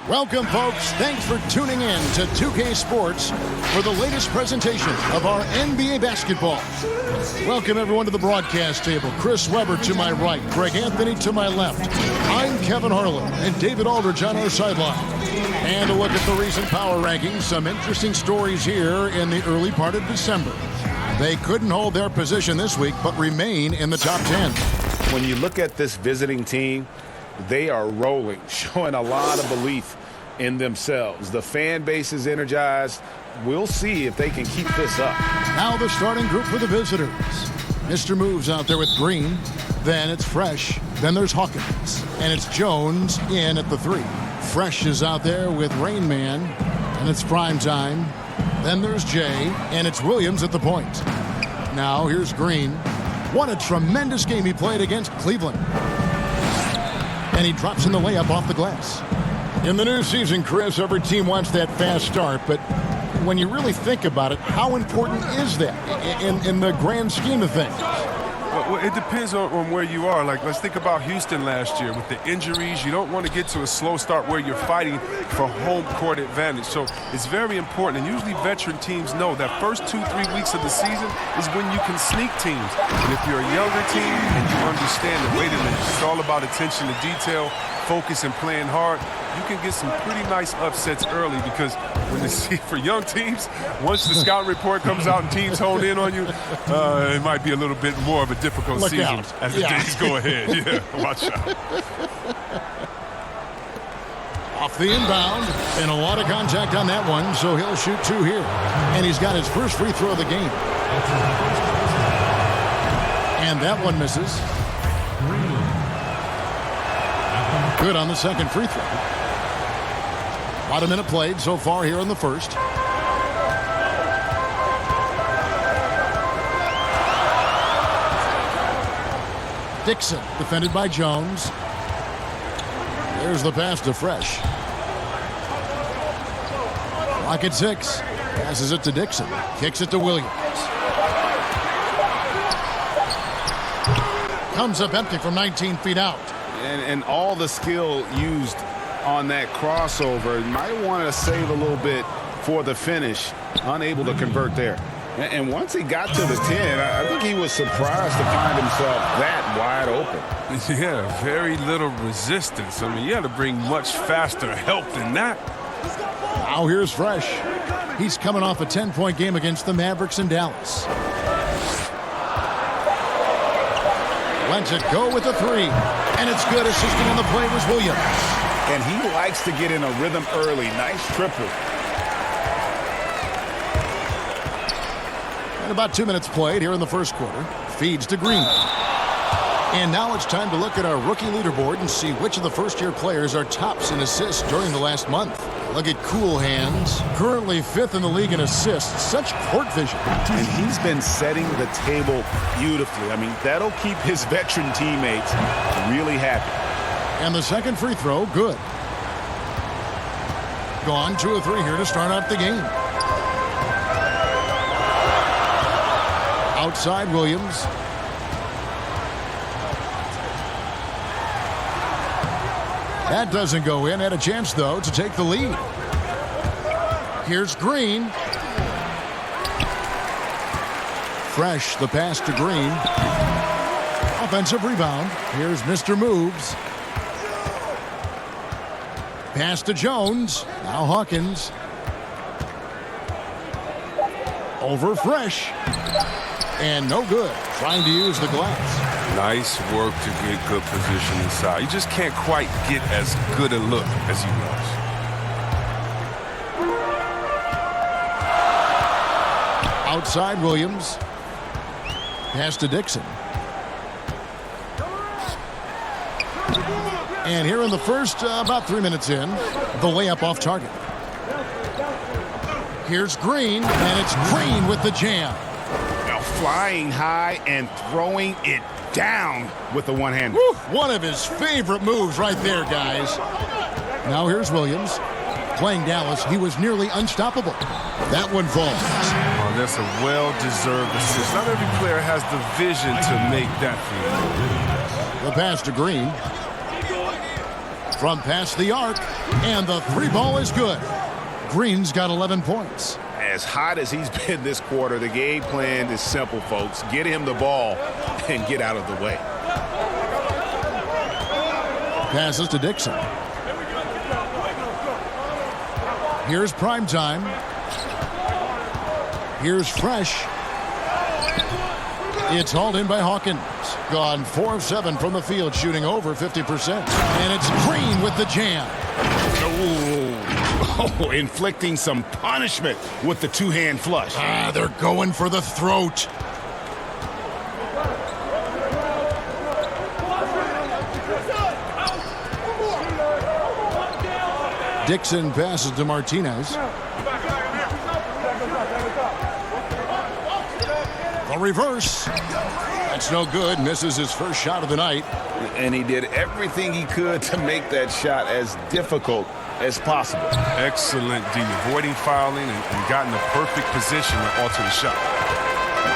Welcome, folks. Thanks for tuning in to 2K Sports for the latest presentation of our NBA basketball. Welcome, everyone, to the broadcast table. Chris Webber to my right, Greg Anthony to my left. I'm Kevin Harlan and David Aldridge on our sideline. And a look at the recent power rankings. Some interesting stories here in the early part of December. They couldn't hold their position this week, but remain in the top 10. When you look at this visiting team, they are rolling, showing a lot of belief in themselves. The fan base is energized. We'll see if they can keep this up. Now the starting group for the visitors. Mr. Moves out there with Green. Then it's Fresh. Then there's Hawkins. And it's Jones in at the 3. Fresh is out there with Rain Man. And it's prime time. Then there's Jay. And it's Williams at the point. Now here's Green. What a tremendous game he played against Cleveland. And he drops in the layup off the glass. In the new season, Chris, every team wants that fast start, but when you really think about it, how important is that in the grand scheme of things? Well, it depends on where you are. Like, let's think about Houston last year. With the injuries, you don't want to get to a slow start where you're fighting for home court advantage. So it's very important. And usually veteran teams know that first 2-3 weeks of the season is when you can sneak teams. And if you're a younger team and you understand that, wait a minute, it's all about attention to detail, focus, and playing hard, you can get some pretty nice upsets early, because when they see, for young teams, once the scouting report comes out and teams hone in on you, it might be a little bit more of a difficult Look season out. as the days go ahead. Yeah, watch out. Off the inbound, and a lot of contact on that one, so he'll shoot 2 here. And he's got his first free throw of the game. And that one misses. Good on the second free throw. About a minute played so far here in the first. Dixon, defended by Jones. There's the pass to Fresh. Clock at 6. Passes it to Dixon. Kicks it to Williams. Comes up empty from 19 feet out. And all the skill used on that crossover, might want to save a little bit for the finish. Unable to convert there. And once he got to the 10, I think he was surprised to find himself that wide open. Yeah, very little resistance. I mean, you had to bring much faster help than that. Now here's Fresh. He's coming off a 10-point game against the Mavericks in Dallas. Lets it go with the 3. And it's good. Assisting on the play was Williams. And he likes to get in a rhythm early. Nice triple. And about 2 minutes played here in the first quarter. Feeds to Green. And now it's time to look at our rookie leaderboard and see which of the first-year players are tops in assists during the last month. Look at Cool Hands, currently 5th in the league in assists. Such court vision. And he's been setting the table beautifully. I mean, that'll keep his veteran teammates really happy. And the second free throw, good. Gone 2 of 3 here to start out the game. Outside Williams. That doesn't go in. Had a chance, though, to take the lead. Here's Green. Fresh, the pass to Green. Offensive rebound. Here's Mr. Moves. Pass to Jones. Now Hawkins. Over Fresh. And no good. Trying to use the glass. Nice work to get good position inside. You just can't quite get as good a look as he was. Outside Williams. Pass to Dixon. And here in the first, about 3 minutes in, the layup off target. Here's Green, and it's Green with the jam. Now flying high and throwing it down with the one-hander. One of his favorite moves right there, guys. Now here's Williams. Playing Dallas, he was nearly unstoppable. That one falls. that's a well-deserved assist. Not every player has the vision to make that feed. The pass to Green. From past the arc, and the three ball is good. Green's got 11 points. As hot as he's been this quarter, the game plan is simple, folks. Get him the ball and get out of the way. Passes to Dixon. Here's Primetime. Here's Fresh. It's hauled in by Hawkins. Gone 4 of 7 from the field, shooting over 50%. And it's Green with the jam. Oh, inflicting some punishment with the two-hand flush. They're going for the throat. Dixon passes to Martinez. The reverse. That's no good. Misses his first shot of the night. And he did everything he could to make that shot as difficult as possible. Excellent D. Avoiding fouling and got in the perfect position to alter the shot.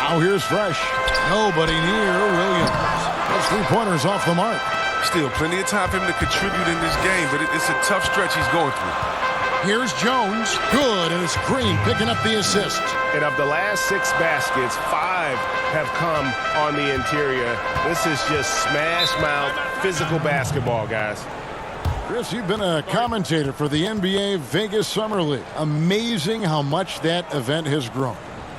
Now here's Fresh. Nobody near Williams. Those three-pointers off the mark. Still plenty of time for him to contribute in this game, but it's a tough stretch he's going through. Here's Jones. Good, and it's Green picking up the assist. And of the last 6 baskets, 5 have come on the interior. This is just smash mouth physical basketball, guys. Chris, you've been a commentator for the NBA Vegas Summer League. Amazing how much that event has grown.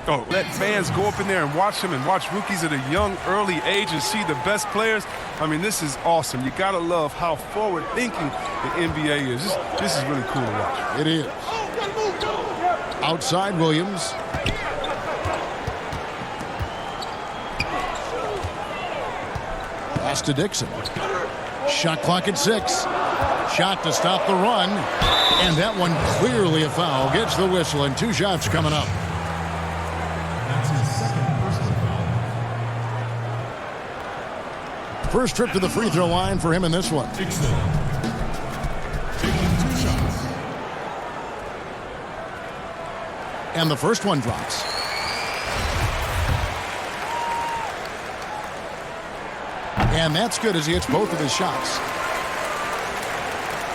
Oh, let fans go up in there and watch them and watch rookies at a young, early age and see the best players. I mean, this is awesome. You got to love how forward-thinking the NBA is. This is really cool to watch. It is. Outside Williams. Pass to Dixon. Shot clock at 6. Shot to stop the run. And that one clearly a foul. Gets the whistle, and 2 shots coming up. First trip to the free throw line for him in this one. Taking 2 shots. And the first one drops. And that's good as he hits both of his shots.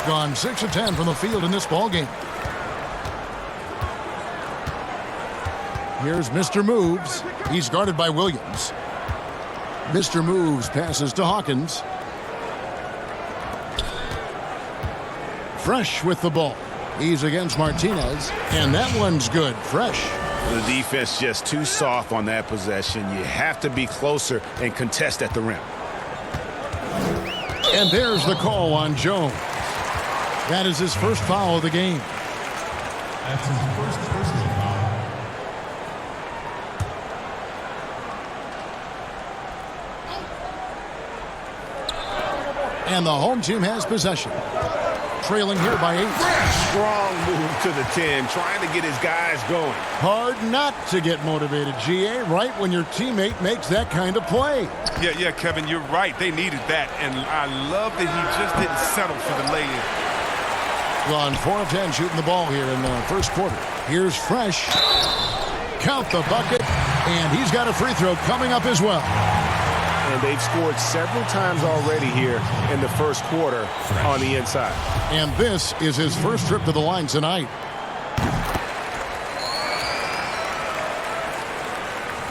Gone 6 of 10 from the field in this ball game. Here's Mr. Moves. He's guarded by Williams. Mr. Moves passes to Hawkins. Fresh with the ball. He's against Martinez, and that one's good. Fresh. The defense just too soft on that possession. You have to be closer and contest at the rim. And there's the call on Jones. That is his first foul of the game. That's his first personal foul. And the home team has possession. Trailing here by 8. Strong move to the 10, trying to get his guys going. Hard not to get motivated, GA, right when your teammate makes that kind of play. Yeah, Kevin, you're right. They needed that, and I love that he just didn't settle for the lay-in. Gone 4 of 10 shooting the ball here in the first quarter. Here's Fresh. Count the bucket, and he's got a free throw coming up as well. And they've scored several times already here in the first quarter on the inside. And this is his first trip to the line tonight.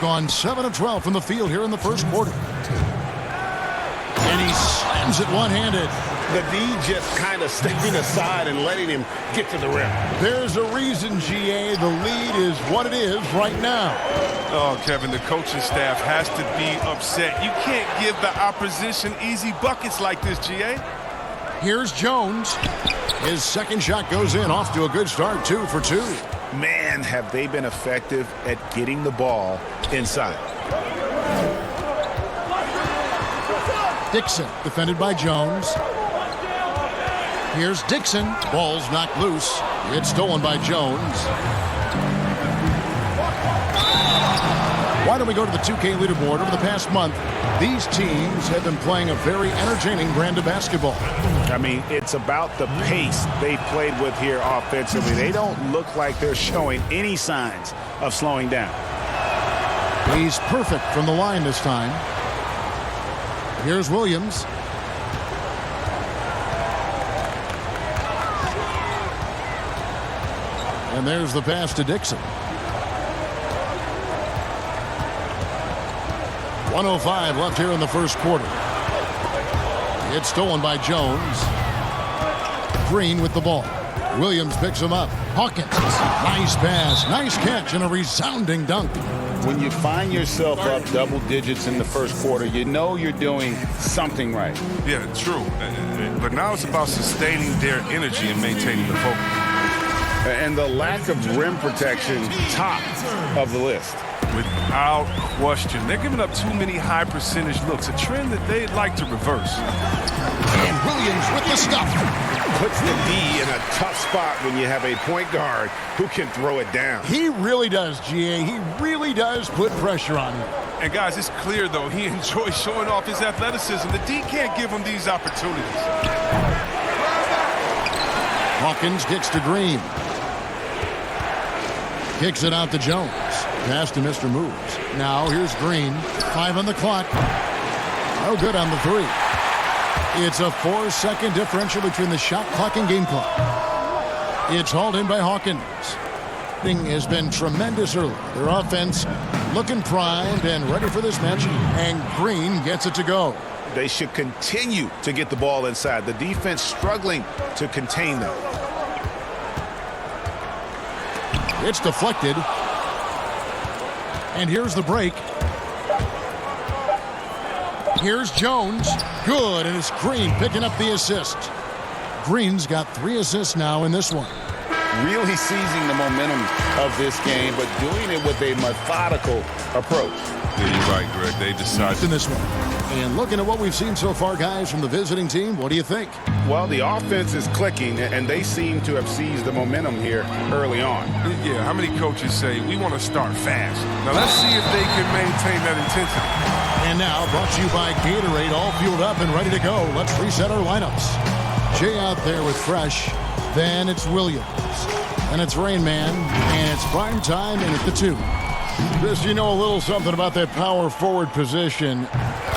Gone 7 of 12 from the field here in the first quarter. And he slams it one-handed. The D just kind of stepping aside and letting him get to the rim. There's a reason, GA. The lead is what it is right now. Oh, Kevin, the coaching staff has to be upset. You can't give the opposition easy buckets like this, GA. Here's Jones. His second shot goes in, off to a good start, 2 for 2. Man, have they been effective at getting the ball inside. Dixon, defended by Jones. Here's Dixon. Ball's knocked loose. It's stolen by Jones. Why don't we go to the 2K leaderboard? Over the past month, these teams have been playing a very entertaining brand of basketball. I mean, it's about the pace they've played with here offensively. They don't look like they're showing any signs of slowing down. He's perfect from the line this time. Here's Williams. And there's the pass to Dixon. 1:05 left here in the first quarter. It's stolen by Jones. Green with the ball. Williams picks him up. Hawkins. Nice pass. Nice catch and a resounding dunk. When you find yourself up double digits in the first quarter, you know you're doing something right. Yeah, true. But now it's about sustaining their energy and maintaining the focus. And the lack of rim protection, top of the list. Without question. They're giving up too many high percentage looks, a trend that they'd like to reverse. And Williams with the stuff. Puts the D in a tough spot when you have a point guard who can throw it down. He really does, GA. He really does put pressure on him. And guys, it's clear, though, he enjoys showing off his athleticism. The D can't give him these opportunities. Hawkins kicks to Green. Kicks it out to Jones. Pass to Mr. Moves. Now here's Green. 5 on the clock. No good on the 3. It's a 4-second differential between the shot clock and game clock. It's hauled in by Hawkins. Thing has been tremendous early. Their offense looking primed and ready for this match. And Green gets it to go. They should continue to get the ball inside. The defense struggling to contain them. It's deflected. And here's the break. Here's Jones. Good, and it's Green picking up the assist. Green's got 3 assists now in this one. Really seizing the momentum of this game, but doing it with a methodical approach. Yeah, you're right, Greg. They decided In this one. And looking at what we've seen so far, guys, from the visiting team, what do you think? Well, the offense is clicking, and they seem to have seized the momentum here early on. Yeah, how many coaches say, we want to start fast? Now, let's see if they can maintain that intensity. And now, brought to you by Gatorade, all fueled up and ready to go. Let's reset our lineups. Jay out there with Fresh. Then it's Williams. And it's Rain Man. And it's prime time in at the 2. Chris, you know a little something about that power forward position.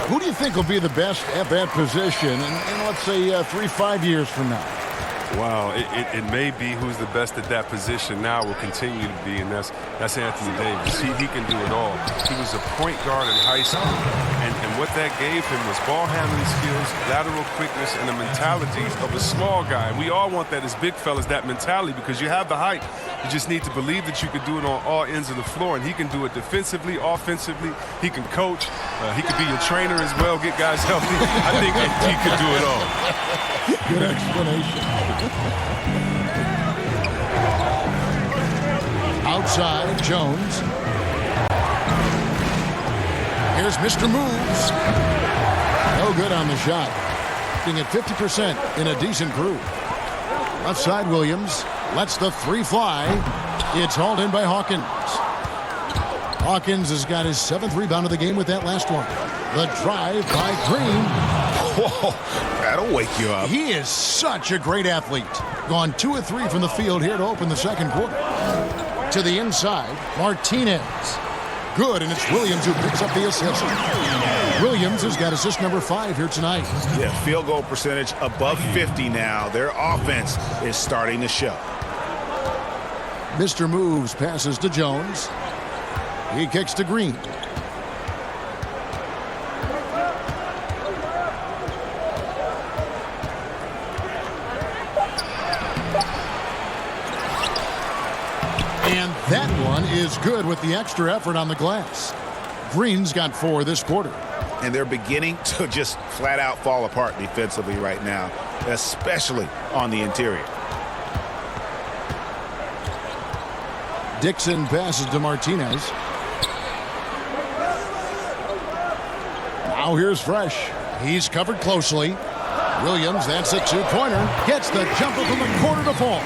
Who do you think will be the best at that position in let's say, 3-5 years from now? Wow, it may be who's the best at that position now will continue to be, and that's Anthony Davis. He can do it all. He was a point guard in high school, and what that gave him was ball handling skills, lateral quickness, and the mentality of a small guy. We all want that as big fellas, that mentality, because you have the height. You just need to believe that you can do it on all ends of the floor, and he can do it defensively, offensively. He can coach. He could be your trainer as well, get guys healthy. I think he could do it all. Good explanation. Outside, Jones. Here's Mr. Moves. No good on the shot. Being at 50% in a decent groove. Left side, Williams. Lets the 3 fly. It's hauled in by Hawkins. Hawkins has got his 7th rebound of the game with that last one. The drive by Green. Whoa, that'll wake you up. He is such a great athlete. Gone 2 of 3 from the field here to open the second quarter. To the inside, Martinez. Good, and it's Williams who picks up the assist. Williams has got assist number 5 here tonight. Yeah, field goal percentage above 50 now. Their offense is starting to show. Mr. Moves passes to Jones. He kicks to Green. And that one is good with the extra effort on the glass. Green's got 4 this quarter. And they're beginning to just flat out fall apart defensively right now, especially on the interior. Dixon passes to Martinez. Now here's Fresh. He's covered closely. Williams, that's a 2-pointer. Gets the jumper from the corner to fall.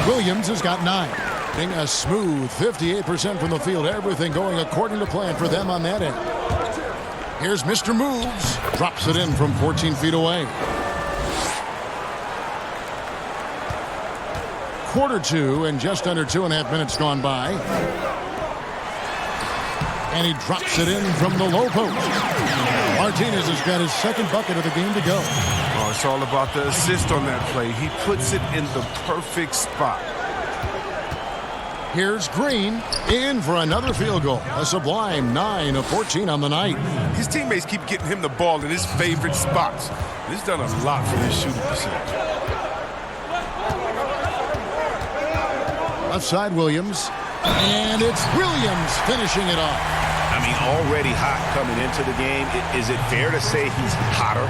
Williams has got 9. A smooth 58% from the field. Everything going according to plan for them on that end. Here's Mr. Moves. Drops it in from 14 feet away. Quarter two and just under 2.5 minutes gone by. And he drops it in from the low post. Martinez has got his second bucket of the game to go. Oh, it's all about the assist on that play. He puts it in the perfect spot. Here's Green in for another field goal. A sublime 9 of 14 on the night. His teammates keep getting him the ball in his favorite spots. This has done a lot for his shooting percentage. Left side, Williams. And it's Williams finishing it off. I mean, already hot coming into the game. Is it fair to say he's hotter?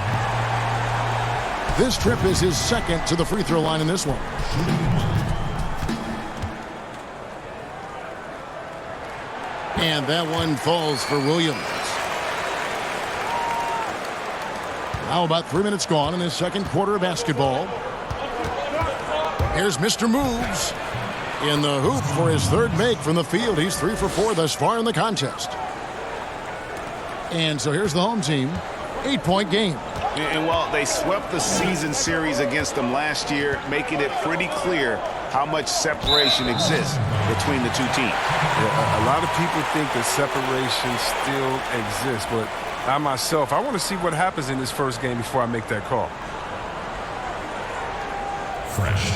This trip is his second to the free throw line in this one. And that one falls for Williams. Now about 3 minutes gone in his second quarter of basketball. Here's Mr. Moves in the hoop for his third make from the field. He's 3 for 4 thus far in the contest. And so here's the home team. 8-point game. And while they swept the season series against them last year, making it pretty clear how much separation exists between the two teams. Yeah, a lot of people think that separation still exists, but I myself, I want to see what happens in this first game before I make that call. Fresh.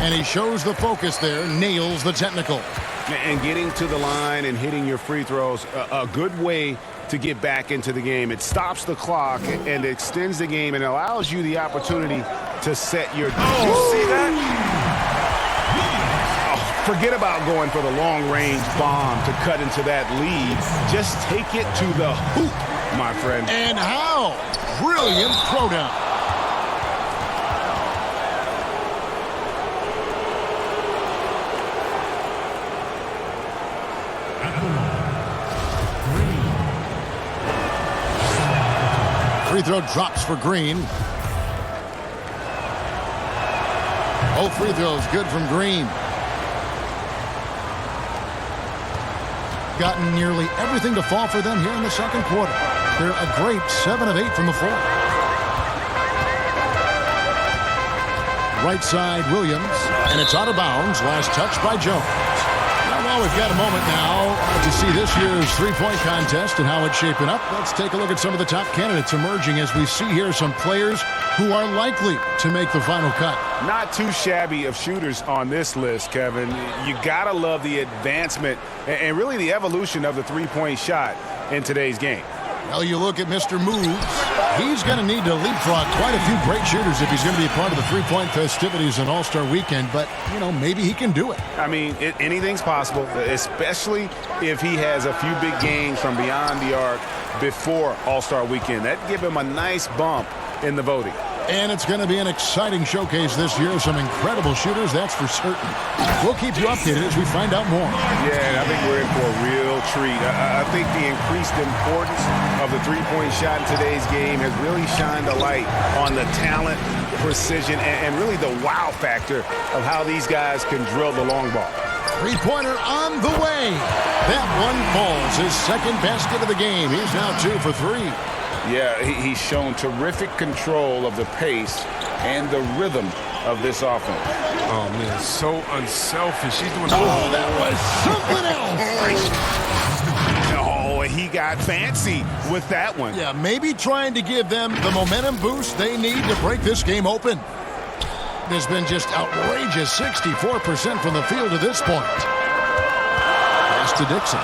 And he shows the focus there, nails the technical. And getting to the line and hitting your free throws, a good way to get back into the game. It stops the clock and extends the game and allows you the opportunity to set your... Oh, you see that? Oh, forget about going for the long-range bomb to cut into that lead. Just take it to the hoop, my friend. And how? Brilliant throwdown. Free throw drops for Green. Both free throws good from Green. Gotten nearly everything to fall for them here in the second quarter. They're a great 7 of 8 from the floor. Right side, Williams. And it's out of bounds. Last touch by Jones. Well, we've got a moment now to see this year's three-point contest and how it's shaping up. Let's take a look at some of the top candidates emerging as we see here some players who are likely to make the final cut. Not too shabby of shooters on this list, Kevin. You gotta love the advancement and really the evolution of the three-point shot in today's game. Well, you look at Mr. Moves. He's going to need to leapfrog quite a few great shooters if he's going to be a part of the three-point festivities on All-Star Weekend. But, you know, maybe he can do it. I mean, anything's possible, especially if he has a few big games from beyond the arc before All-Star Weekend. That'd give him a nice bump in the voting. And it's going to be an exciting showcase this year. Some incredible shooters, that's for certain. We'll keep you updated as we find out more. Yeah, I think we're in for a real treat. I think the increased importance of the three-point shot in today's game has really shined a light on the talent, precision, and really the wow factor of how these guys can drill the long ball. Three-pointer on the way. That one falls. His second basket of the game. He's now 2 for 3. Yeah, he's shown terrific control of the pace and the rhythm of this offense. Oh, man, so unselfish. He's doing... Oh, that was something else. Oh, he got fancy with that one. Yeah, maybe trying to give them the momentum boost they need to break this game open. There's been just outrageous 64% from the field to this point. Pass to Dixon.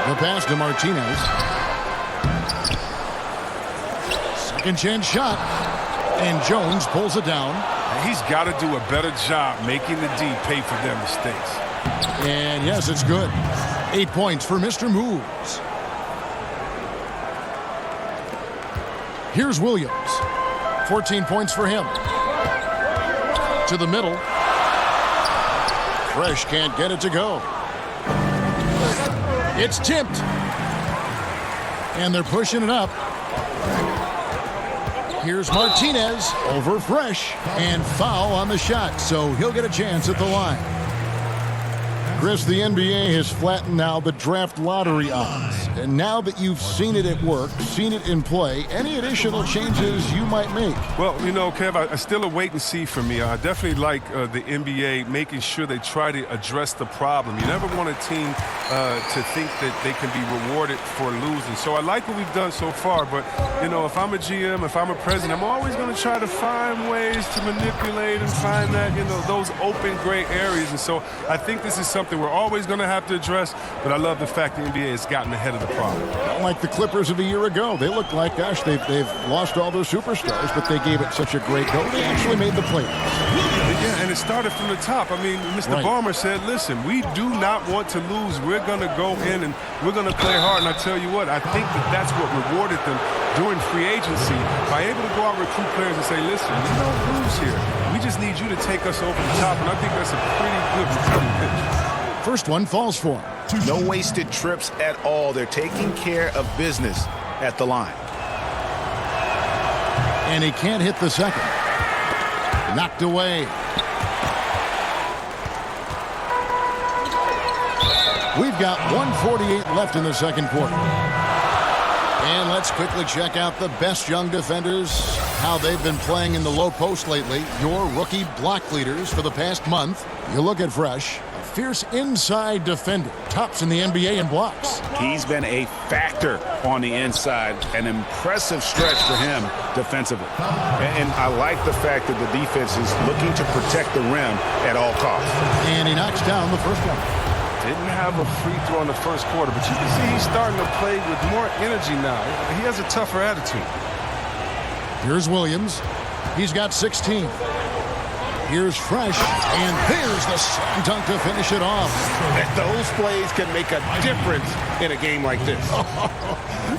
The pass to Martinez. Second chance shot. And Jones pulls it down. He's got to do a better job making the D pay for their mistakes. And yes, it's good. 8 points for Mr. Moves. Here's Williams. 14 points for him. To the middle. Fresh can't get it to go. It's tipped. And they're pushing it up. Here's Martinez over Fresh, and foul on the shot, so he'll get a chance at the line. Chris, the NBA has flattened now the draft lottery odds. And now that you've seen it at work, seen it in play, any additional changes you might make? Well, you know, Kev, I still a wait and see for me. I definitely like the NBA making sure they try to address the problem. You never want a team to think that they can be rewarded for losing. So I like what we've done so far, but, you know, if I'm a GM, if I'm a president, I'm always going to try to find ways to manipulate and find that, you know, those open gray areas. And so I think this is something we're always going to have to address, but I love the fact the NBA has gotten ahead of the problem. Like the Clippers of a year ago. They looked like, gosh, they've lost all their superstars, but they gave it such a great go. They actually made the playoffs. Yeah, and it started from the top. I mean, Mr. Balmer said, listen, we do not want to lose. We're going to go in and we're going to play hard. And I tell you what, I think that's what rewarded them during free agency by able to go out and recruit players and say, listen, we don't lose here. We just need you to take us over the top. And I think that's a pretty good recruiting pitch. First one falls for him. No wasted trips at all. They're taking care of business at the line. And he can't hit the second. Knocked away. We've got 1:48 left in the second quarter. And let's quickly check out the best young defenders, how they've been playing in the low post lately. Your rookie block leaders for the past month. You look at Fresh. Fierce inside defender, tops in the NBA in blocks. He's been a factor on the inside, an impressive stretch for him defensively. And I like the fact that the defense is looking to protect the rim at all costs. And he knocks down the first one. Didn't have a free throw in the first quarter, but you can see he's starting to play with more energy now. He has a tougher attitude. Here's Williams. He's got 16. Here's Fresh, and there's the slam dunk to finish it off. Those plays can make a difference in a game like this.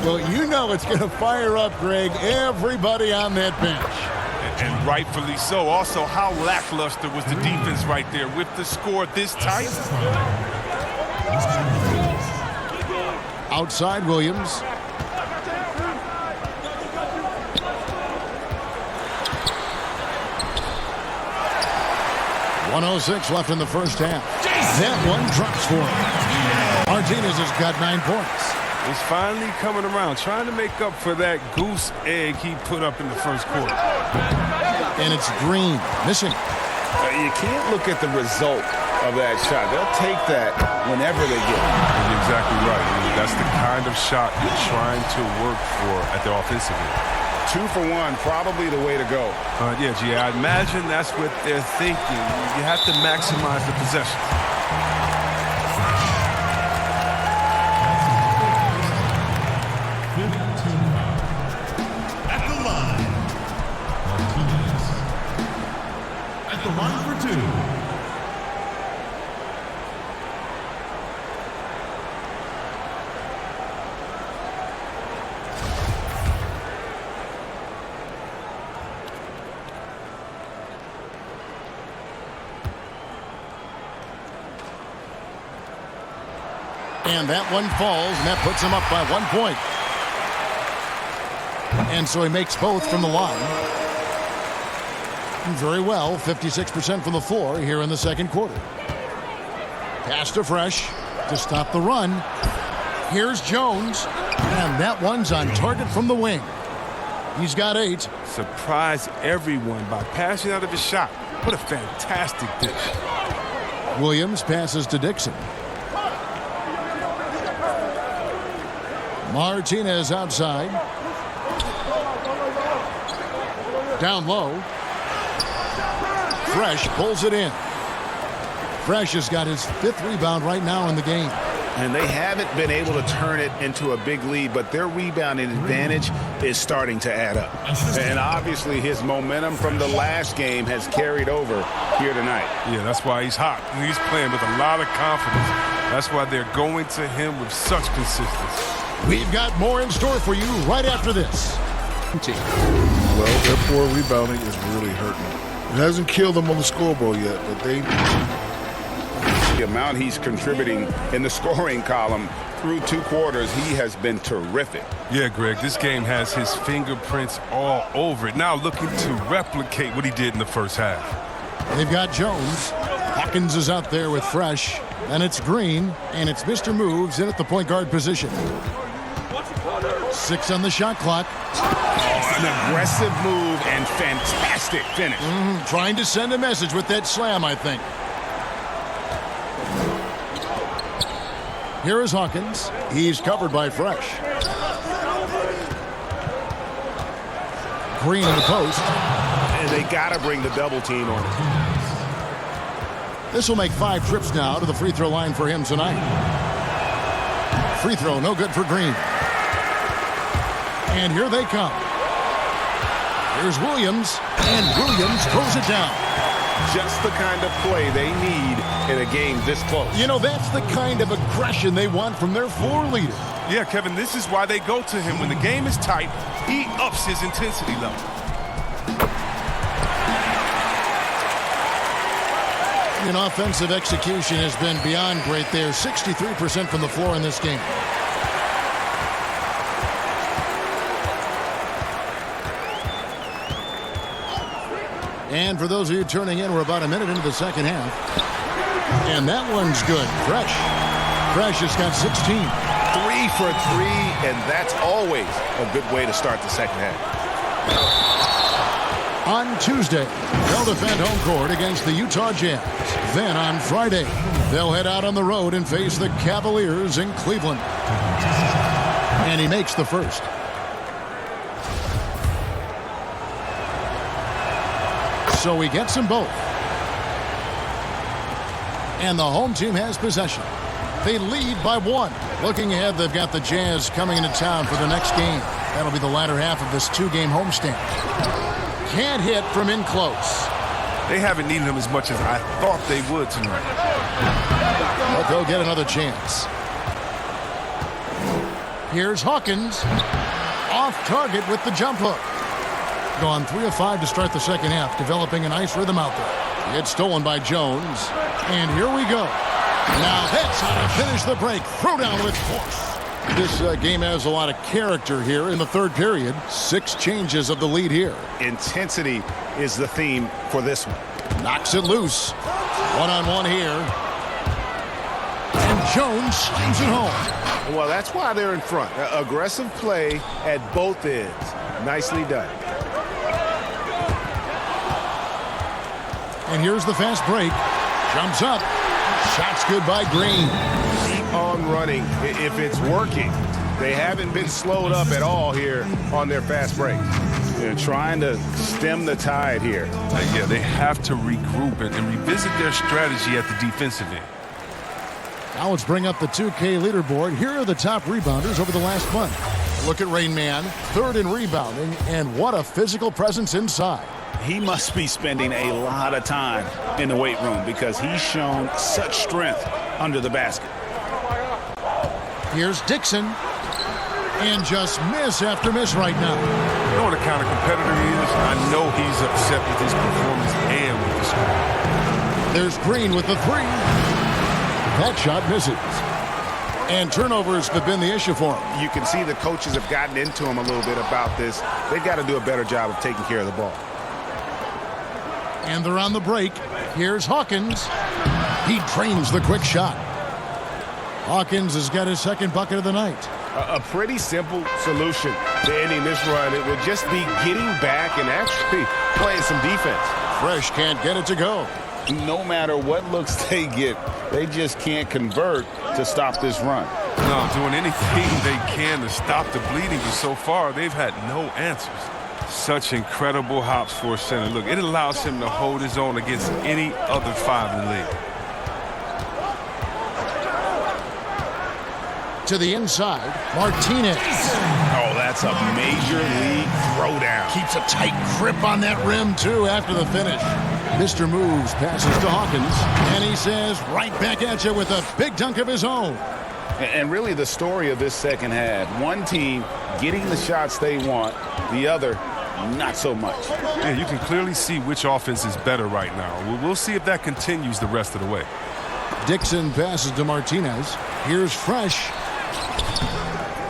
Well, you know it's going to fire up, Greg, everybody on that bench. And rightfully so. Also, how lackluster was the defense right there with the score this tight? Outside Williams. .106 left in the first half. That one drops for him. Martinez has got 9 points. He's finally coming around, trying to make up for that goose egg he put up in the first quarter. And it's Green, missing. You can't look at the result of that shot. They'll take that whenever they get it. You're exactly right. That's the kind of shot you're trying to work for at the offensive end. 2 for 1, probably the way to go. Yeah, G, I imagine that's what they're thinking. You have to maximize the possession. At the line, Martinez. At the line for 2. And that one falls, and that puts him up by 1 point. And so he makes both from the line. Very well, 56% from the floor here in the second quarter. Pass to Fresh to stop the run. Here's Jones, and that one's on target from the wing. He's got 8. Surprise everyone by passing out of his shot. What a fantastic dish. Williams passes to Dixon. Martinez outside. Down low. Fresh pulls it in. Fresh has got his 5th rebound right now in the game. And they haven't been able to turn it into a big lead, but their rebounding advantage is starting to add up. And obviously his momentum from the last game has carried over here tonight. Yeah, that's why he's hot. He's playing with a lot of confidence. That's why they're going to him with such consistency. We've got more in store for you right after this. Well, their poor rebounding is really hurting. It hasn't killed them on the scoreboard yet, but they amount he's contributing in the scoring column through 2 quarters, he has been terrific. Yeah, Greg, this game has his fingerprints all over it. Now looking to replicate what he did in the first half. They've got Jones. Hawkins is out there with Fresh. And it's Green, and it's Mr. Moves in at the point guard position. 6 on the shot clock. Oh, an aggressive move and fantastic finish. Trying to send a message with that slam, I think. Here is Hawkins. He's covered by Fresh. Green in the post. And they got to bring the double team on it. This will make 5 trips now to the free throw line for him tonight. Free throw, no good for Green. And here they come. Here's Williams, and Williams throws it down. Just the kind of play they need in a game this close. You know, that's the kind of aggression they want from their floor leader. Yeah, Kevin, this is why they go to him. When the game is tight, he ups his intensity level. And offensive execution has been beyond great there. 63% from the floor in this game. And for those of you turning in, we're about a minute into the second half. And that one's good. Fresh. Fresh has got 16. 3 for 3, and that's always a good way to start the second half. On Tuesday, they'll defend home court against the Utah Jazz. Then on Friday, they'll head out on the road and face the Cavaliers in Cleveland. And he makes the first. So he gets them both. And the home team has possession. They lead by 1. Looking ahead, they've got the Jazz coming into town for the next game. That'll be the latter half of this 2-game homestand. Can't hit from in close. They haven't needed him as much as I thought they would tonight. But they'll get another chance. Here's Hawkins. Off target with the jump hook. Gone 3 of 5 to start the second half, developing a nice rhythm out there. It's stolen by Jones. And here we go. Now that's how to finish the break. Throw down with force. This game has a lot of character here in the third period. 6 changes of the lead here. Intensity is the theme for this one. Knocks it loose. One-on-one here. And Jones slams it home. Well, that's why they're in front. Aggressive play at both ends. Nicely done. And here's the fast break. Jumps up. Shot's good by Green. Keep on running if it's working. They haven't been slowed up at all here on their fast break. They're trying to stem the tide here. Yeah, they have to regroup and revisit their strategy at the defensive end. Now let's bring up the 2K leaderboard. Here are the top rebounders over the last month. Look at Rain Man, 3rd in rebounding, and what a physical presence inside. He must be spending a lot of time in the weight room because he's shown such strength under the basket. Here's Dixon. And just miss after miss right now. You know what a kind of competitor he is? I know he's upset with his performance and with the score. There's Green with the 3. That shot misses. And turnovers have been the issue for him. You can see the coaches have gotten into him a little bit about this. They've got to do a better job of taking care of the ball. And they're on the break. Here's Hawkins. He drains the quick shot. Hawkins has got his 2nd bucket of the night. A pretty simple solution to ending this run. It would just be getting back and actually playing some defense. Fresh can't get it to go. No matter what looks they get, they just can't convert to stop this run. No, doing anything they can to stop the bleeding, but so far they've had no answers. Such incredible hops for a center. Look, it allows him to hold his own against any other 5 in the league. To the inside, Martinez. Oh, that's a major league throwdown. Keeps a tight grip on that rim, too, after the finish. Mr. Moves passes to Hawkins, and he says, right back at you with a big dunk of his own. And really the story of this second half, one team getting the shots they want, the other not so much. Yeah, you can clearly see which offense is better right now. We'll see if that continues the rest of the way. Dixon passes to Martinez. Here's Fresh.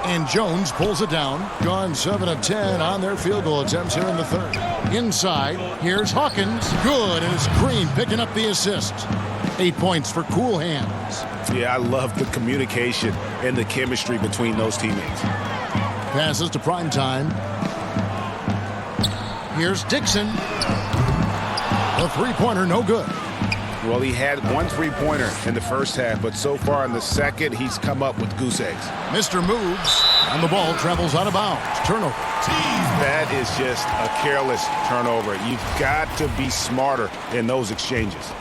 And Jones pulls it down. Gone 7 of 10 on their field goal attempts here in the third. Inside, here's Hawkins. Good, and it's Green picking up the assist. 8 points for cool hands. Yeah, I love the communication and the chemistry between those teammates. Passes to Primetime. Here's Dixon. The three-pointer, no good. Well, he had one three-pointer in the first half, but so far in the second, he's come up with goose eggs. Mr. moves, and the ball travels out of bounds. Turnover. That is just a careless turnover. You've got to be smarter in those exchanges.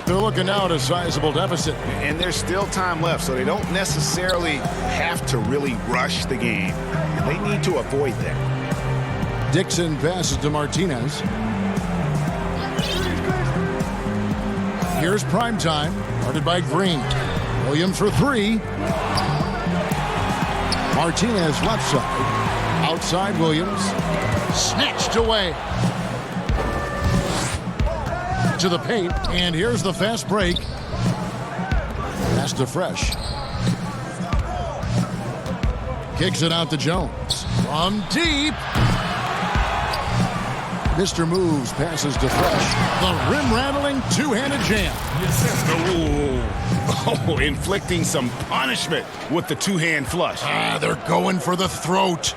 They're looking now at a sizable deficit. And there's still time left, so they don't necessarily have to really rush the game. They need to avoid that. Dixon passes to Martinez. Here's Primetime, guarded by Green. Williams for three. Martinez left side. Outside Williams. Snatched away. To the paint, and here's the fast break. Pass to Fresh. Kicks it out to Jones. From deep. Mr. Moves passes to Fresh. The rim-rattling two-handed jam. Oh, inflicting some punishment with the two-hand flush. They're going for the throat.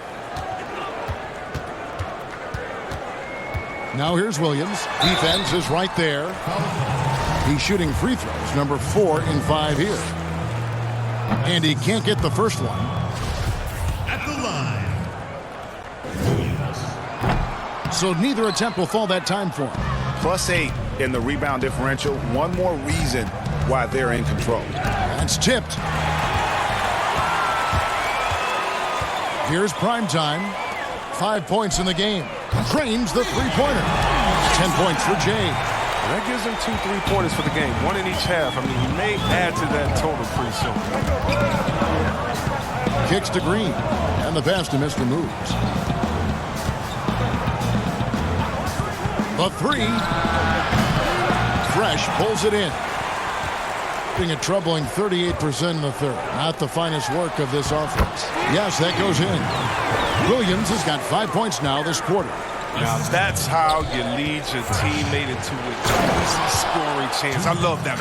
Now here's Williams. Defense is right there. He's shooting free throws, number 4 in 5 here. And he can't get the first one. At the line. So neither attempt will fall that time for him. +8 in the rebound differential. One more reason why they're in control. That's tipped. Here's Primetime. 5 points in the game. Trains the three-pointer. 10 points for Jay. That gives him 2 3-pointers for the game, one in each half. I mean, he may add to that total pretty soon. Kicks to Green. And the pass to Mr. Moves. The three. Fresh pulls it in. A troubling 38% in the third. Not the finest work of this offense. Yes, that goes in. Williams has got 5 points now this quarter. Now that's how you lead your teammate into an easy scoring chance. I love that.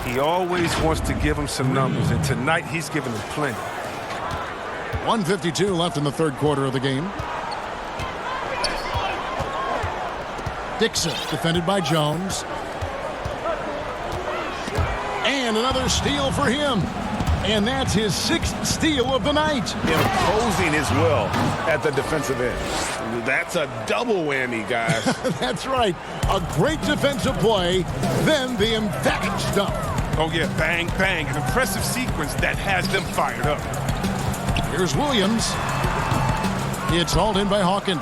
He always wants to give him some numbers, and tonight he's giving them plenty. 1:52 left in the third quarter of the game. Dixon defended by Jones. And another steal for him. And that's his 6th steal of the night. Imposing his will at the defensive end. That's a double whammy, guys. That's right. A great defensive play, then the emphatic stuff. Oh, yeah, bang, bang. An impressive sequence that has them fired up. Here's Williams. It's hauled in by Hawkins.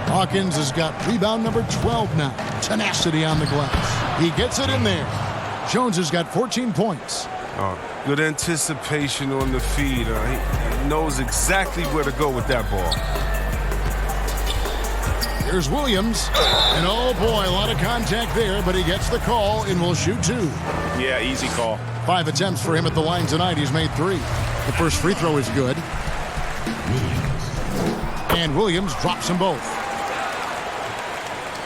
Hawkins has got rebound number 12 now. Tenacity on the glass. He gets it in there. Jones has got 14 points. Good anticipation on the feed. He knows exactly where to go with that ball. Here's Williams. And oh boy, a lot of contact there, but he gets the call and will shoot 2. Yeah, easy call. 5 attempts for him at the line tonight. He's made 3. The first free throw is good. And Williams drops them both.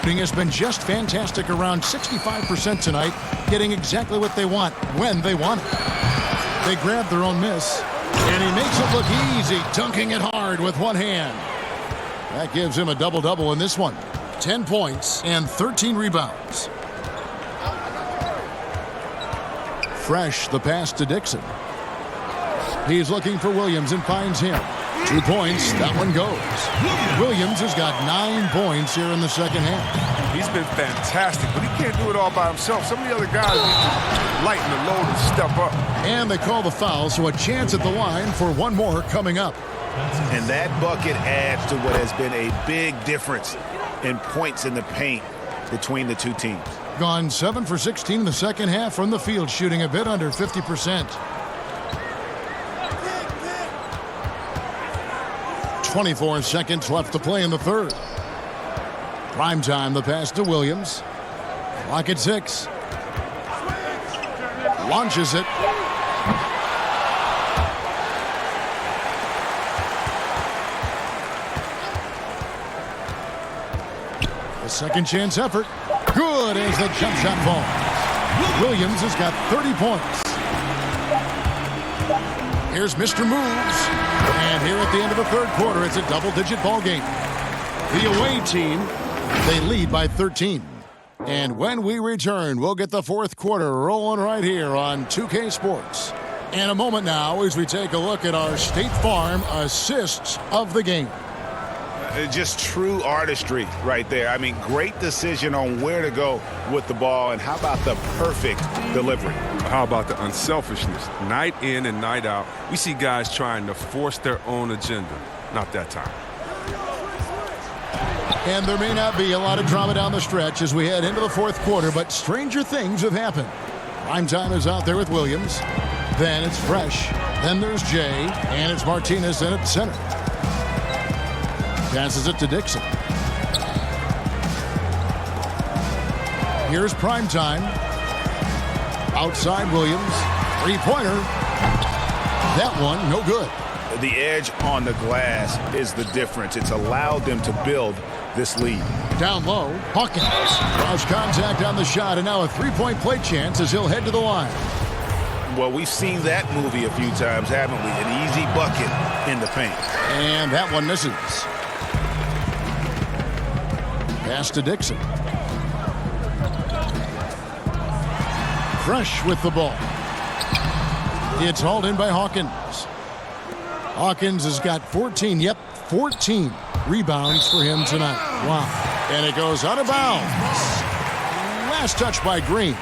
Has been just fantastic, around 65% tonight, getting exactly what they want when they want it. They grab their own miss, and he makes it look easy, dunking it hard with one hand. That gives him a double-double in this one. 10 points and 13 rebounds. Fresh, the pass to Dixon. He's looking for Williams and finds him. 2 points, that one goes. Williams has got 9 points here in the second half. He's been fantastic, but he can't do it all by himself. Some of the other guys need to lighten the load and step up. And they call the foul, so a chance at the line for one more coming up. And that bucket adds to what has been a big difference in points in the paint between the two teams. Gone 7 for 16 in the second half from the field, shooting a bit under 50%. 24 seconds left to play in the third. Primetime, the pass to Williams. Clock at 6. Launches it. A second chance effort. Good as the jump shot falls. Williams has got 30 points. Here's Mr. Moves. And here at the end of the third quarter, it's a double-digit ball game. The away team, they lead by 13. And when we return, we'll get the fourth quarter rolling right here on 2K Sports. In a moment now as we take a look at our State Farm assists of the game. Just true artistry right there. I mean, great decision on where to go with the ball, and how about the perfect delivery? How about the unselfishness? Night in and night out, we see guys trying to force their own agenda. Not that time. And there may not be a lot of drama down the stretch as we head into the fourth quarter, but stranger things have happened. Primetime is out there with Williams. Then it's Fresh. Then there's Jay. And it's Martinez in at center. Passes it to Dixon. Here's Primetime. Outside Williams. Three-pointer. That one, no good. The edge on the glass is the difference. It's allowed them to build this lead. Down low, Hawkins. Cross contact on the shot, and now a three-point play chance as he'll head to the line. Well, we've seen that movie a few times, haven't we? An easy bucket in the paint. And that one misses. Pass to Dixon. Fresh with the ball. It's hauled in by Hawkins. Hawkins has got 14 rebounds for him tonight. Wow. And it goes out of bounds. Last touch by Green.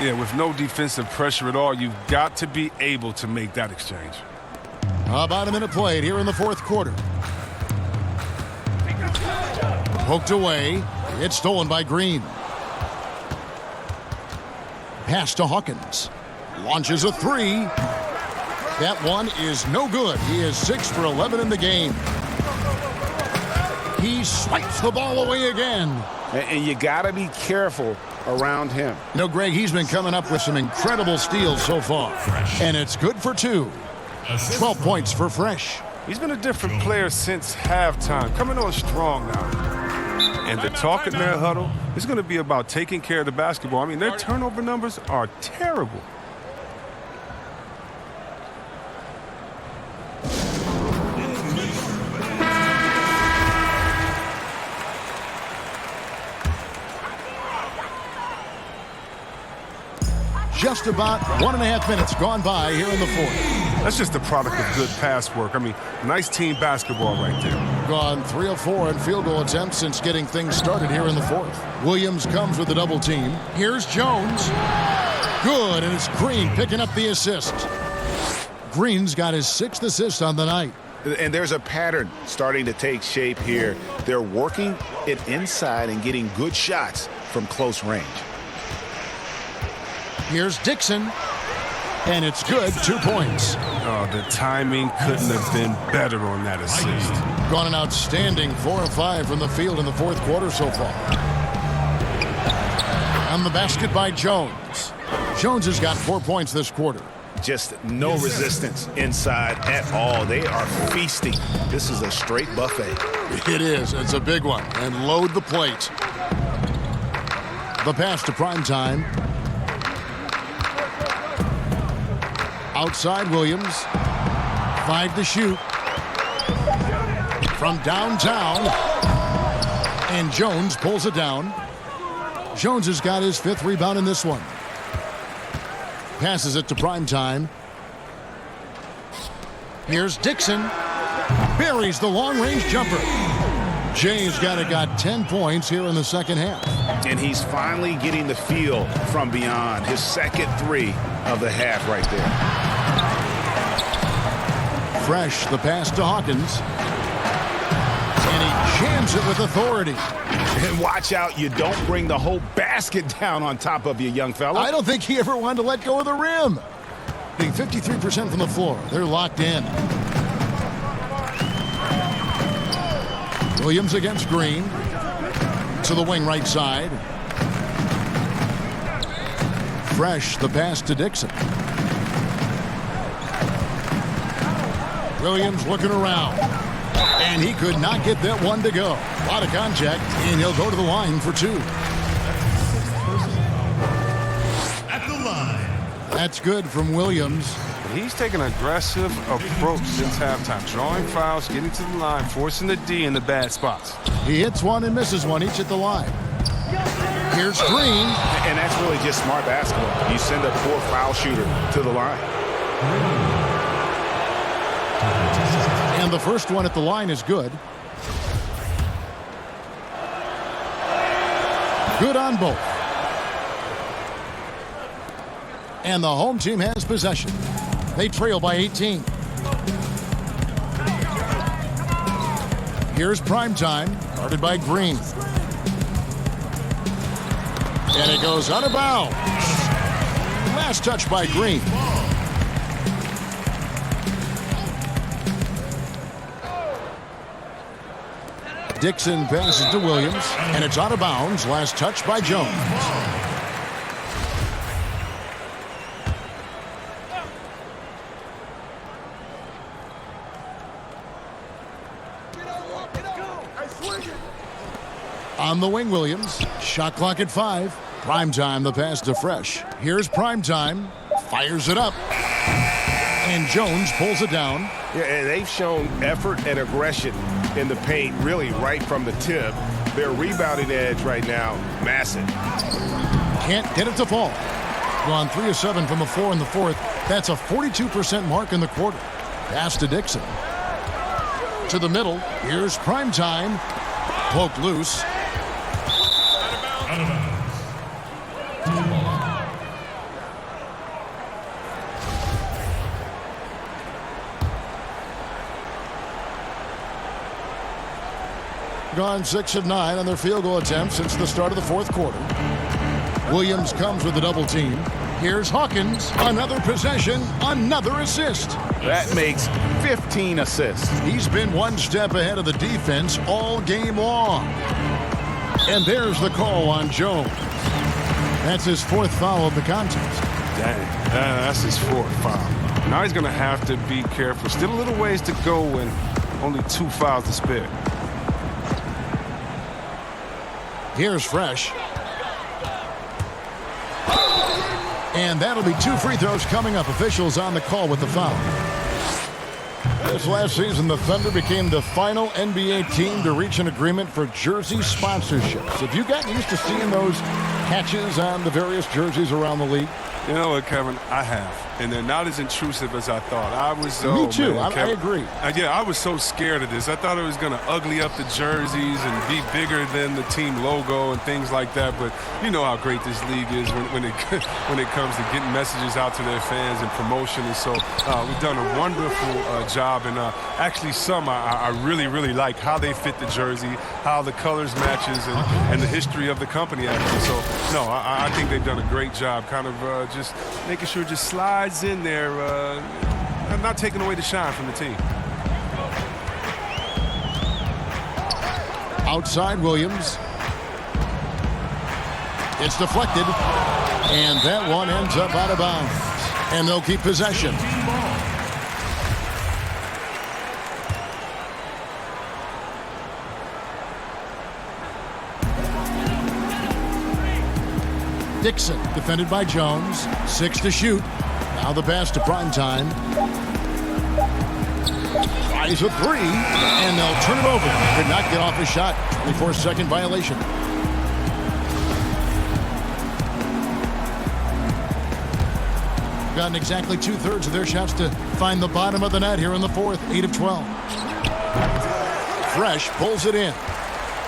Yeah, with no defensive pressure at all, you've got to be able to make that exchange. About a minute played here in the fourth quarter. Poked away. It's stolen by Green. Pass to Hawkins. Launches a three. That one is no good. He is 6 for 11 in the game. He swipes the ball away again. And you got to be careful around him. You know, Greg, he's been coming up with some incredible steals so far. And it's good for 2. 12 points for Fresh. He's been a different player since halftime, coming on strong now. And the talk in their huddle is going to be about taking care of the basketball. I mean, their turnover numbers are terrible. Just about 1.5 minutes gone by here in the fourth. That's just a product of good pass work. I mean, nice team basketball right there. Gone 3 of 4 in field goal attempts since getting things started here in the fourth. Williams comes with the double team. Here's Jones. Good, and it's Green picking up the assist. Green's got his 6th assist on the night. And there's a pattern starting to take shape here. They're working it inside and getting good shots from close range. Here's Dixon, and it's good, 2 points. Oh, the timing couldn't have been better on that assist. Gone an outstanding 4 of 5 from the field in the fourth quarter so far. On the basket by Jones. Jones has got 4 points this quarter. Just no resistance inside at all. They are feasting. This is a straight buffet. It is. It's a big one. And load the plate. The pass to Primetime. Outside Williams. 5 to shoot. From downtown. And Jones pulls it down. Jones has got his 5th rebound in this one. Passes it to Primetime. Here's Dixon. Buries the long-range jumper. Jay's got 10 points here in the second half. And he's finally getting the feel from beyond. His second 3 of the half right there. Fresh, the pass to Hawkins. And he jams it with authority. And watch out, you don't bring the whole basket down on top of you, young fella. I don't think he ever wanted to let go of the rim. Being 53% from the floor. They're locked in. Williams against Green. To the wing right side. Fresh, the pass to Dixon. Williams looking around. And he could not get that one to go. A lot of contact, and he'll go to the line for 2. At the line. That's good from Williams. He's taking an aggressive approach since halftime, drawing fouls, getting to the line, forcing the D in the bad spots. He hits one and misses one, each at the line. Here's Green. And that's really just smart basketball. You send a poor foul shooter to the line. And the first one at the line is good. Good on both. And the home team has possession. They trail by 18. Here's Primetime, guarded by Green. And it goes out of bounds. Last touch by Green. Dixon passes to Williams, and it's out of bounds. Last touch by Jones. On the wing, Williams. Shot clock at 5. Primetime, the pass to Fresh. Here's Primetime. Fires it up. And Jones pulls it down. Yeah, and they've shown effort and aggression in the paint, really right from the tip. Their rebounding edge right now, massive. Can't get it to fall. Gone 3 of 7 from the floor in the fourth. That's a 42% mark in the quarter. Pass to Dixon. To the middle. Here's Primetime. Poked loose. Out of bounds. Gone 6 of 9 on their field goal attempts since the start of the fourth quarter. Williams comes with a double team. Here's Hawkins. Another possession, another assist. That makes 15 assists. He's been one step ahead of the defense all game long. And there's the call on Jones. That's his 4th foul of the contest. Dang, that's his 4th foul. Now he's going to have to be careful. Still a little ways to go and only 2 fouls to spare. Here's Fresh. And that'll be 2 free throws coming up. Officials on the call with the foul. This last season, the Thunder became the final NBA team to reach an agreement for jersey sponsorships. Have you gotten used to seeing those patches on the various jerseys around the league? You know what, Kevin? I have. And they're not as intrusive as I thought. I was. Me too. Man, I agree. Yeah, I was so scared of this. I thought it was going to ugly up the jerseys and be bigger than the team logo and things like that. But you know how great this league is when it comes to getting messages out to their fans and promotion. And so we've done a wonderful job. And actually, some I really, really like how they fit the jersey, how the colors matches, and the history of the company. Actually, so no, I think they've done a great job. Kind of just making sure it just slides in there, not taking away the shine from the team. Outside Williams. It's deflected. And that one ends up out of bounds. And they'll keep possession. Dixon, defended by Jones. 6 to shoot. Now the pass to Primetime. Tries a 3, and they'll turn it over. Did not get off his shot. 24-second violation. Gotten exactly 2/3 of their shots to find the bottom of the net here in the fourth. 8 of 12. Fresh pulls it in.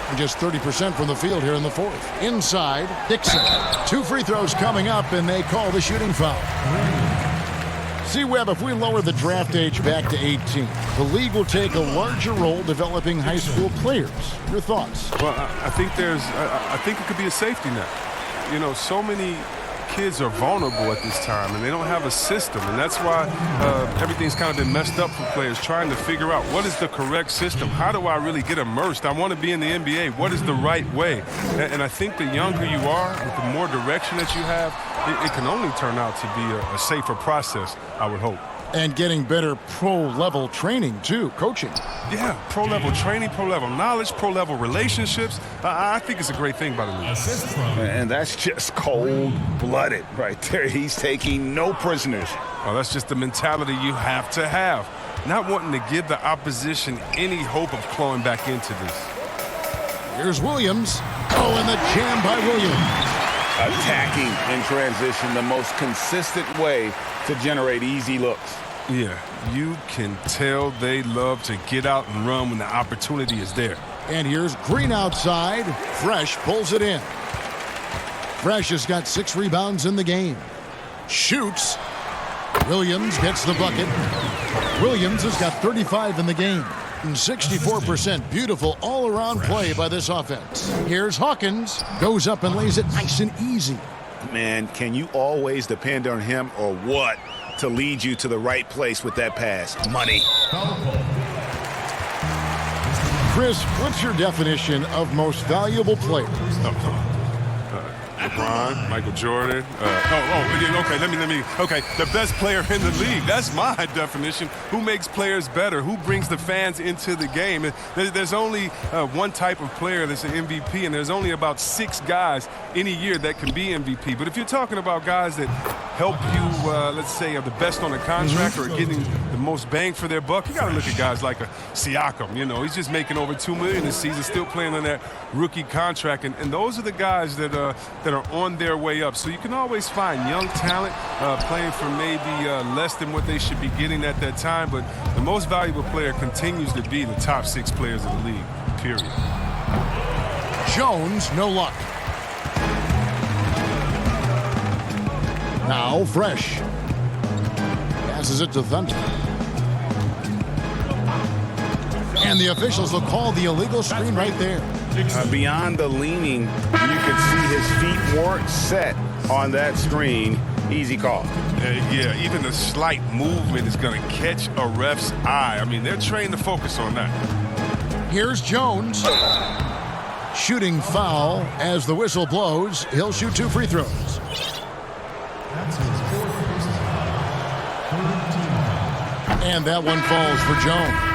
And just 30% from the field here in the fourth. Inside, Dixon. 2 free throws coming up, and they call the shooting foul. See, Webb, if we lower the draft age back to 18, the league will take a larger role developing high school players. Your thoughts? Well, I think it could be a safety net. You know, so many kids are vulnerable at this time, and they don't have a system, and that's why everything's kind of been messed up for players trying to figure out what is the correct system. How do I really get immersed? I want to be in the NBA. What is the right way? And I think the younger you are, with the more direction that you have, it can only turn out to be a safer process, I would hope. And getting better pro-level training, too, coaching. Yeah, pro-level training, pro-level knowledge, pro-level relationships. I think it's a great thing by the league. And that's just cold-blooded right there. He's taking no prisoners. Oh, that's just the mentality you have to have. Not wanting to give the opposition any hope of clawing back into this. Here's Williams. Oh, and the jam by Williams. Attacking in transition, the most consistent way to generate easy looks. Yeah, you can tell they love to get out and run when the opportunity is there. And here's Green outside. Fresh pulls it in. Fresh has got 6 rebounds in the game. Shoots. Williams gets the bucket. Williams has got 35 in the game. 64%. Beautiful all-around play by this offense. Here's Hawkins. Goes up and lays it nice and easy. Man, can you always depend on him or what to lead you to the right place with that pass? Money. Chris, what's your definition of most valuable player? LeBron, Michael Jordan. Okay, the best player in the league. That's my definition. Who makes players better? Who brings the fans into the game? There's only one type of player that's an MVP, and there's only about 6 guys any year that can be MVP. But if you're talking about guys that help you, let's say, are the best on the contract or getting the most bang for their buck, you got to look at guys like a Siakam. You know, he's just making over $2 million this season, still playing on that rookie contract. And those are the guys that are on their way up. So you can always find young talent playing for maybe less than what they should be getting at that time, but the most valuable player continues to be the top 6 players in the league, period. Jones, no luck. Now Fresh. Passes it to Thunder. And the officials will call the illegal screen right there. Beyond the leaning, you can see his feet weren't set on that screen. Easy call. Yeah, even a slight movement is going to catch a ref's eye. I mean, they're trained to focus on that. Here's Jones. Shooting foul as the whistle blows. He'll shoot 2 free throws. And that one falls for Jones.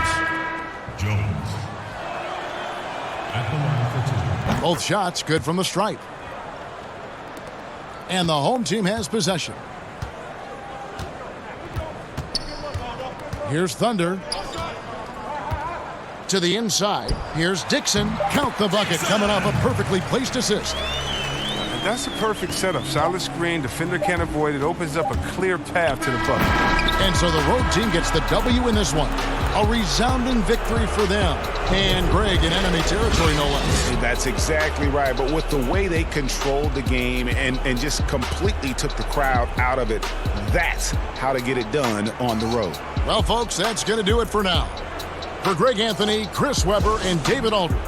Both shots good from the stripe. And the home team has possession. Here's Thunder. To the inside. Here's Dixon. Count the bucket. Coming off a perfectly placed assist. That's a perfect setup. Solid screen. Defender can't avoid it. Opens up a clear path to the bucket. And so the road team gets the W in this one. A resounding victory for them. And Greg in enemy territory, no less. That's exactly right. But with the way they controlled the game and just completely took the crowd out of it, that's how to get it done on the road. Well, folks, that's going to do it for now. For Greg Anthony, Chris Webber, and David Aldridge,